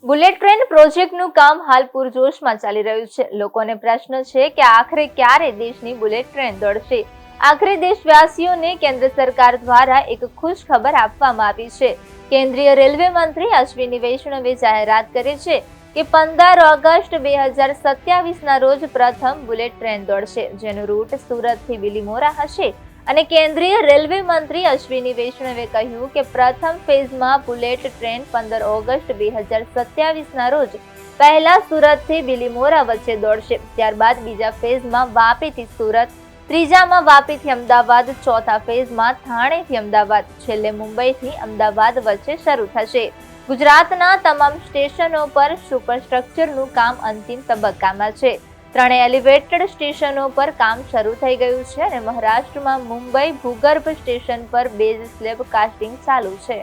Bullet train પ્રોજેક્ટનું કામ હાલ પૂરજોશમાં ચાલી રહ્યું છે। લોકોને પ્રશ્ન છે કે આખરે ક્યારે દેશની બુલેટ ટ્રેન દોડશે। આખરે દેશવાસીઓને કેન્દ્ર સરકાર દ્વારા એક ખુશ ખબર આપવામાં આવી છે। કેન્દ્રીય રેલવે મંત્રી અશ્વિની વૈષ્ણવે જાહેરાત કરી છે કે 15 ઓગસ્ટ 2027ના રોજ પ્રથમ બુલેટ ટ્રેન દોડશે, જેનું રૂટ સુરતથી બિલીમોરા હશે। અને કેન્દ્રીય રેલવે મંત્રી અશ્વિની વૈષ્ણવે કહ્યું કે પ્રથમ ફેઝમાં બુલેટ ટ્રેન 15 ઓગસ્ટ 2027ના રોજ પહેલા સુરતથી બિલીમોરા વચ્ચે દોડશે। ત્યારબાદ બીજા ફેઝમાં વાપીથી સુરત, ત્રીજામાં વાપીથી અમદાવાદ, ચોથા ફેઝમાં થાણેથી અમદાવાદ, છેલ્લે મુંબઈથી અમદાવાદ વચ્ચે શરૂ થશે। ગુજરાતના તમામ સ્ટેશનો પર સુપરસ્ટ્રક્ચરનું કામ અંતિમ તબક્કામાં છે। ત્રણેય એલિવેટેડ સ્ટેશનો પર કામ શરૂ થઈ ગયું છે અને મહારાષ્ટ્રમાં મુંબઈ ભૂગર્ભ સ્ટેશન પર બેઝ સ્લેબ કાસ્ટિંગ ચાલુ છે।